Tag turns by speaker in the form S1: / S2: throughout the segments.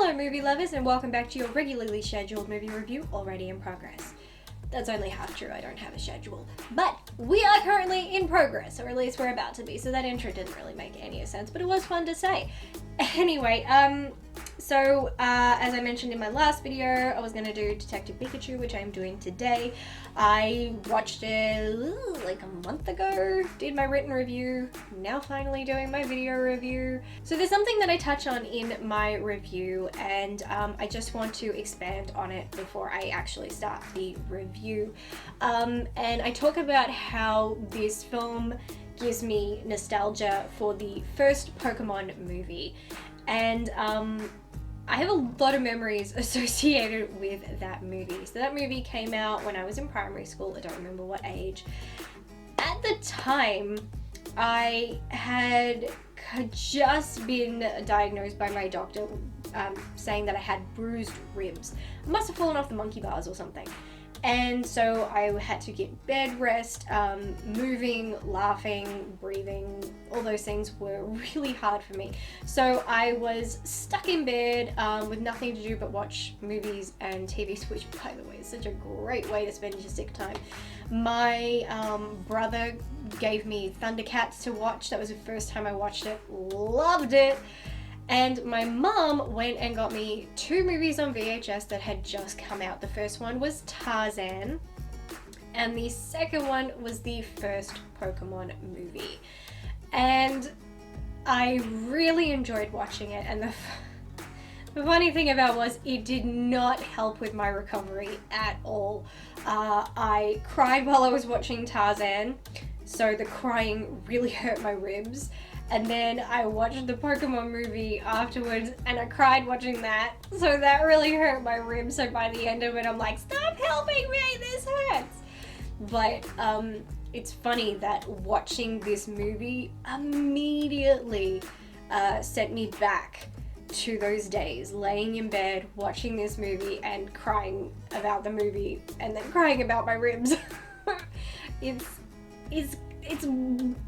S1: Hello movie lovers, and welcome back to your regularly scheduled movie review already in progress. That's only half true, I don't have a schedule. But we are currently in progress, or at least we're about to be, so that intro didn't really make any sense, but it was fun to say. Anyway, as I mentioned in my last video, I was going to do Detective Pikachu, which I am doing today. I watched it like a month ago, did my written review, now finally doing my video review. So there's something that I touch on in my review, and I just want to expand on it before I actually start the review. And I talk about how this film gives me nostalgia for the first Pokemon movie, and I have a lot of memories associated with that movie. So that movie came out when I was in primary school, I don't remember what age. At the time, I had just been diagnosed by my doctor saying that I had bruised ribs. I must have fallen off the monkey bars or something. And so I had to get bed rest, moving, laughing, breathing, all those things were really hard for me. So I was stuck in bed with nothing to do but watch movies and TVs, which by the way is such a great way to spend your sick time. My brother gave me Thundercats to watch. That was the first time I watched it, loved it. And my mum went and got me two movies on VHS that had just come out. The first one was Tarzan, and the second one was the first Pokemon movie. And I really enjoyed watching it, and the funny thing about it was it did not help with my recovery at all. I cried while I was watching Tarzan, so the crying really hurt my ribs. And then I watched the Pokemon movie afterwards, and I cried watching that, so that really hurt my ribs. So by the end of it, I'm like, stop helping me, this hurts. But it's funny that watching this movie immediately sent me back to those days, laying in bed, watching this movie, and crying about the movie, and then crying about my ribs. It's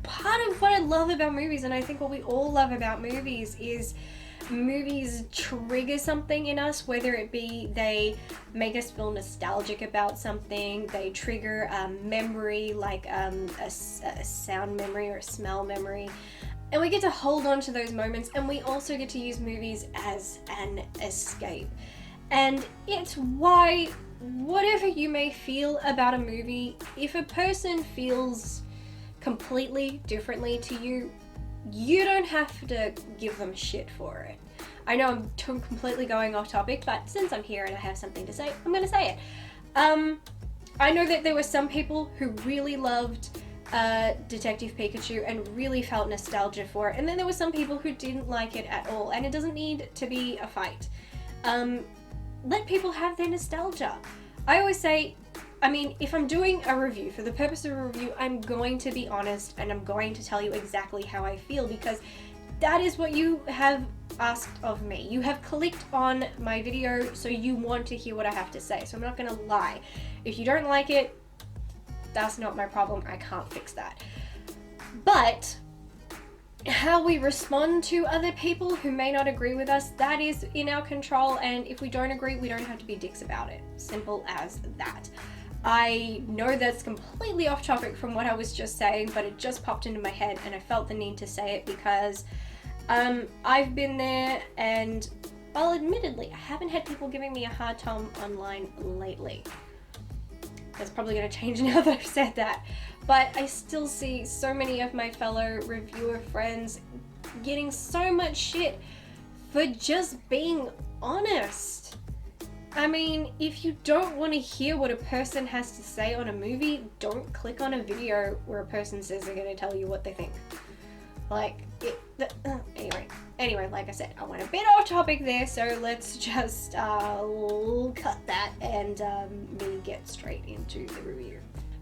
S1: part of what I love about movies, and I think what we all love about movies is movies trigger something in us, whether it be they make us feel nostalgic about something, they trigger a memory like a sound memory or a smell memory, and we get to hold on to those moments, and we also get to use movies as an escape. And it's why, whatever you may feel about a movie, if a person feels completely differently to you, you don't have to give them shit for it. I know I'm completely going off topic, but since I'm here and I have something to say, I'm going to say it. I know that there were some people who really loved Detective Pikachu and really felt nostalgia for it, and then there were some people who didn't like it at all, and it doesn't need to be a fight. Let people have their nostalgia. I always say, if I'm doing a review, for the purpose of a review, I'm going to be honest and I'm going to tell you exactly how I feel, because that is what you have asked of me. You have clicked on my video, so you want to hear what I have to say. So I'm not going to lie. If you don't like it, that's not my problem. I can't fix that. But how we respond to other people who may not agree with us, that is in our control, and if we don't agree, we don't have to be dicks about it. Simple as that. I know that's completely off topic from what I was just saying, but it just popped into my head and I felt the need to say it because I've been there, and, well, admittedly, I haven't had people giving me a hard time online lately. That's probably going to change now that I've said that. But I still see so many of my fellow reviewer friends getting so much shit for just being honest. If you don't want to hear what a person has to say on a movie, don't click on a video where a person says they're going to tell you what they think. Anyway, like I said, I went a bit off topic there, so let's just cut that and me get straight into the review.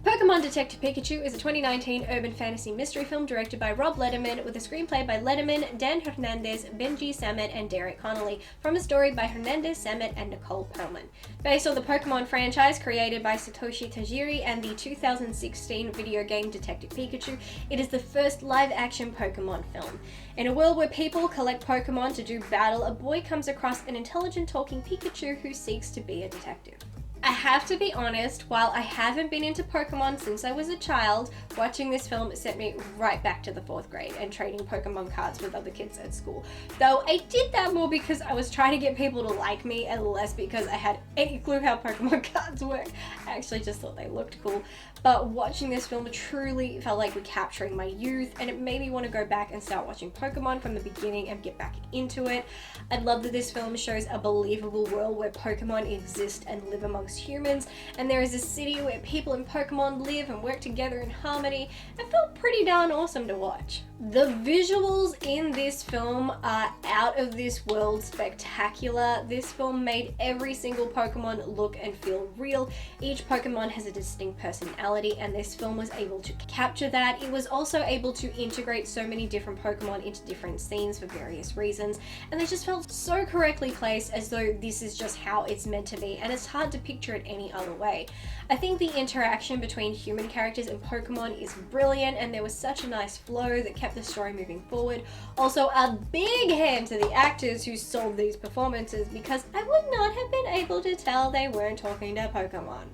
S1: Pokemon Detective Pikachu is a 2019 urban fantasy mystery film directed by Rob Letterman with a screenplay by Letterman, Dan Hernandez, Benji Sammet, and Derek Connolly, from a story by Hernandez, Sammet, and Nicole Perlman. Based on the Pokemon franchise created by Satoshi Tajiri and the 2016 video game Detective Pikachu, it is the first live-action Pokemon film. In a world where people collect Pokemon to do battle, a boy comes across an intelligent talking Pikachu who seeks to be a detective. I have to be honest, while I haven't been into Pokemon since I was a child, watching this film sent me right back to the 4th grade and trading Pokemon cards with other kids at school. Though I did that more because I was trying to get people to like me and less because I had any clue how Pokemon cards work. I actually just thought they looked cool. But watching this film truly felt like recapturing my youth, and it made me want to go back and start watching Pokemon from the beginning and get back into it. I love that this film shows a believable world where Pokemon exist and live amongst humans, and there is a city where people in Pokemon live and work together in harmony. It felt pretty darn awesome to watch. The visuals in this film are out of this world spectacular. This film made every single Pokemon look and feel real. Each Pokemon has a distinct personality, and this film was able to capture that. It was also able to integrate so many different Pokemon into different scenes for various reasons, and they just felt so correctly placed, as though this is just how it's meant to be, and it's hard to picture it any other way. I think the interaction between human characters and Pokemon is brilliant, and there was such a nice flow that kept the story moving forward. Also, a big hand to the actors who sold these performances, because I would not have been able to tell they weren't talking to Pokemon.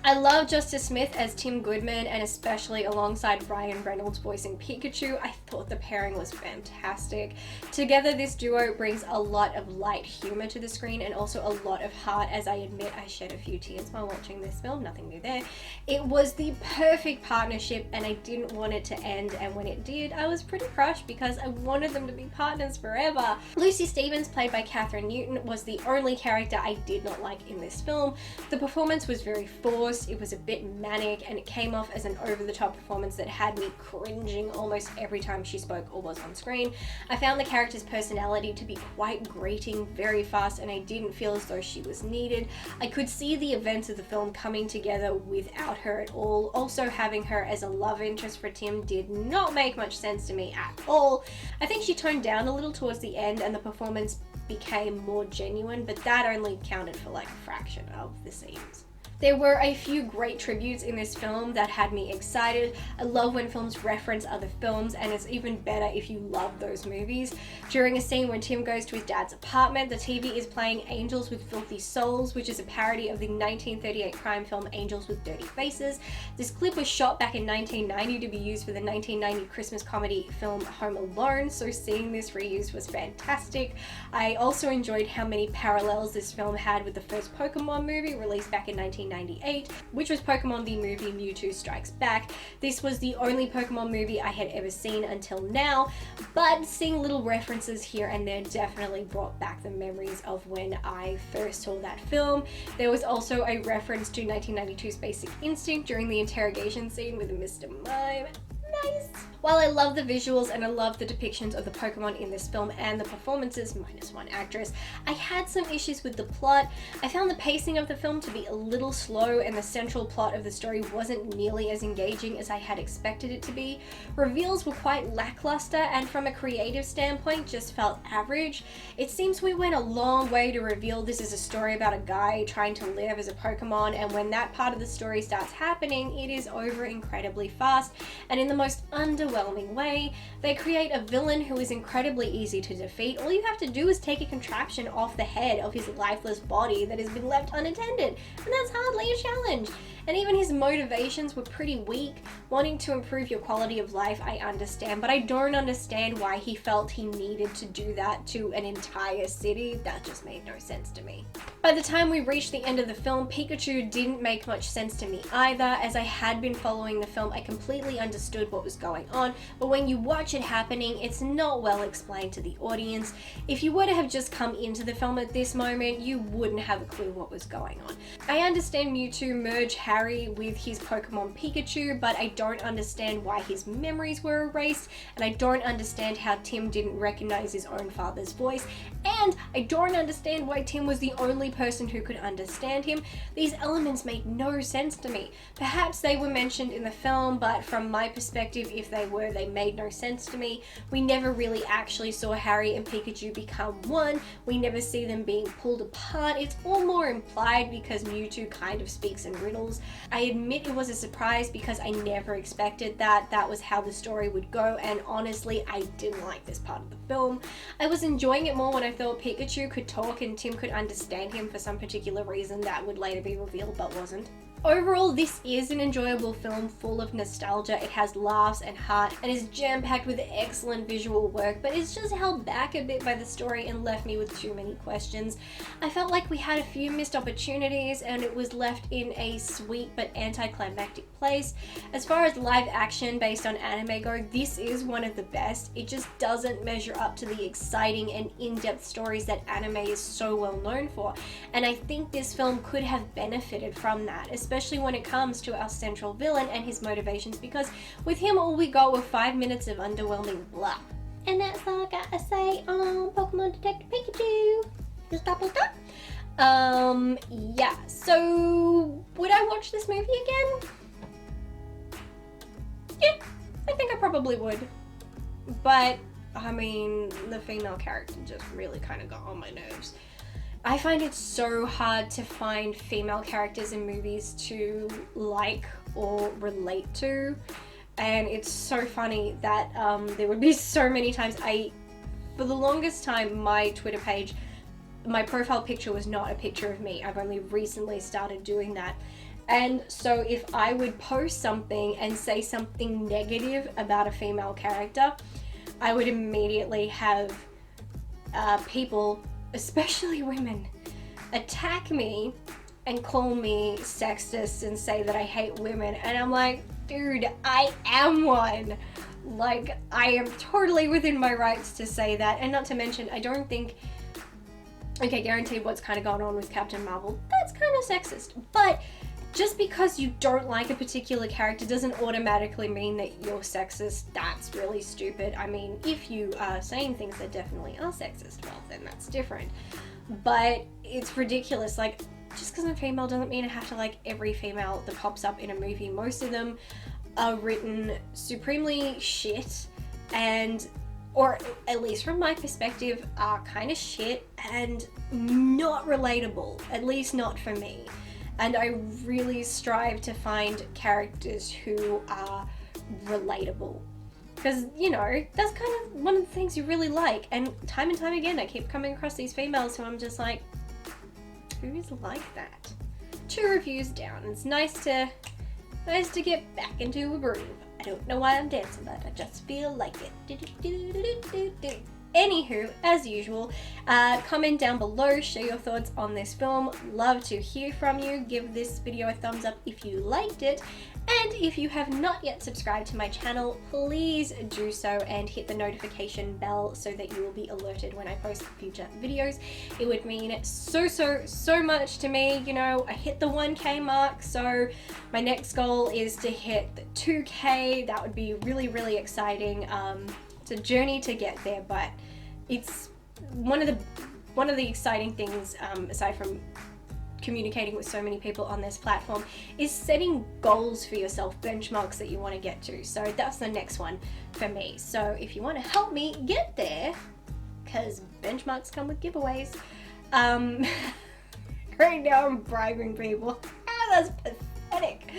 S1: I love Justice Smith as Tim Goodman, and especially alongside Ryan Reynolds voicing Pikachu. I thought the pairing was fantastic. Together, this duo brings a lot of light humor to the screen and also a lot of heart, as I admit I shed a few tears while watching this film, nothing new there. It was the perfect partnership, and I didn't want it to end, and when it did, I was pretty crushed because I wanted them to be partners forever. Lucy Stevens, played by Katherine Newton, was the only character I did not like in this film. The performance was very forced. It was a bit manic, and it came off as an over-the-top performance that had me cringing almost every time she spoke or was on screen. I found the character's personality to be quite grating very fast, and I didn't feel as though she was needed. I could see the events of the film coming together without her at all. Also, having her as a love interest for Tim did not make much sense to me at all. I think she toned down a little towards the end, and the performance became more genuine, but that only counted for like a fraction of the scenes. There were a few great tributes in this film that had me excited. I love when films reference other films, and it's even better if you love those movies. During a scene when Tim goes to his dad's apartment, the TV is playing Angels with Filthy Souls, which is a parody of the 1938 crime film Angels with Dirty Faces. This clip was shot back in 1990 to be used for the 1990 Christmas comedy film Home Alone, so seeing this reused was fantastic. I also enjoyed how many parallels this film had with the first Pokemon movie released back in 1998, which was Pokemon the movie Mewtwo Strikes Back. This was the only Pokemon movie I had ever seen until now, but seeing little references here and there definitely brought back the memories of when I first saw that film. There was also a reference to 1992's Basic Instinct during the interrogation scene with Mr. Mime. Nice! While I love the visuals and I love the depictions of the Pokemon in this film and the performances, minus one actress, I had some issues with the plot. I found the pacing of the film to be a little slow, and the central plot of the story wasn't nearly as engaging as I had expected it to be. Reveals were quite lackluster, and from a creative standpoint just felt average. It seems we went a long way to reveal this is a story about a guy trying to live as a Pokemon, and when that part of the story starts happening, it is over incredibly fast, and in the most underwhelming way. They create a villain who is incredibly easy to defeat. All you have to do is take a contraption off the head of his lifeless body that has been left unattended, and that's hardly a challenge. And even his motivations were pretty weak. Wanting to improve your quality of life, I understand, but I don't understand why he felt he needed to do that to an entire city. That just made no sense to me. By the time we reached the end of the film, Pikachu didn't make much sense to me either. As I had been following the film, I completely understood what was going on, but when you watch it happening, it's not well explained to the audience. If you were to have just come into the film at this moment, you wouldn't have a clue what was going on. I understand Mewtwo merge Harry with his Pokemon Pikachu, but I don't understand why his memories were erased, and I don't understand how Tim didn't recognize his own father's voice, and I don't understand why Tim was the only person who could understand him. These elements make no sense to me. Perhaps they were mentioned in the film, but from my perspective, if they were, they made no sense to me. We never really actually saw Harry and Pikachu become one. We never see them being pulled apart. It's all more implied because Mewtwo kind of speaks in riddles. I admit it was a surprise because I never expected that. That was how the story would go, and honestly, I didn't like this part of the film. I was enjoying it more when I thought Pikachu could talk and Tim could understand him for some particular reason that would later be revealed but wasn't. Overall, this is an enjoyable film full of nostalgia. It has laughs and heart and is jam-packed with excellent visual work, but it's just held back a bit by the story and left me with too many questions. I felt like we had a few missed opportunities and it was left in a sweet but anticlimactic place. As far as live action based on anime go, this is one of the best. It just doesn't measure up to the exciting and in-depth stories that anime is so well known for, and I think this film could have benefited from that, especially when it comes to our central villain and his motivations, because with him all we got were 5 minutes of underwhelming blah. And that's all I gotta say on Pokemon Detective Pikachu. Yeah, so would I watch this movie again? Yeah, I think I probably would. But, I mean, the female character just really kind of got on my nerves. I find it so hard to find female characters in movies to like or relate to, and it's so funny that there would be so many times for the longest time, my Twitter page, my profile picture was not a picture of me. I've only recently started doing that. And so if I would post something and say something negative about a female character, I would immediately have people, especially women, attack me and call me sexist and say that I hate women, and I'm like, dude, I am one. Like, I am totally within my rights to say that, and not to mention, I don't think, okay, guaranteed what's kind of going on with Captain Marvel, that's kind of sexist, but just because you don't like a particular character doesn't automatically mean that you're sexist. That's really stupid. I mean, if you are saying things that definitely are sexist, well, then that's different. But it's ridiculous. Like, just because I'm female doesn't mean I have to like every female that pops up in a movie. Most of them are written supremely shit, and, or at least from my perspective, are kind of shit and not relatable, at least not for me. And I really strive to find characters who are relatable. Because, you know, that's kind of one of the things you really like. And time again, I keep coming across these females who I'm just like, who is like that? 2 reviews down. It's nice to get back into a groove. I don't know why I'm dancing, but I just feel like it. Anywho, as usual, comment down below, share your thoughts on this film. Love to hear from you. Give this video a thumbs up if you liked it. And if you have not yet subscribed to my channel, please do so and hit the notification bell so that you will be alerted when I post future videos. It would mean so much to me. You know, I hit the 1K mark, so my next goal is to hit the 2K. That would be really exciting. It's a journey to get there, but it's one of the exciting things, aside from communicating with so many people on this platform, is setting goals for yourself, benchmarks that you want to get to. So that's the next one for me. So if you want to help me get there, because benchmarks come with giveaways, right now I'm bribing people. That's pathetic.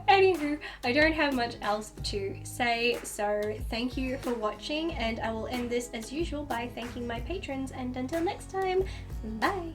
S1: Anywho, I don't have much else to say, so thank you for watching, and I will end this as usual by thanking my patrons, and until next time, bye!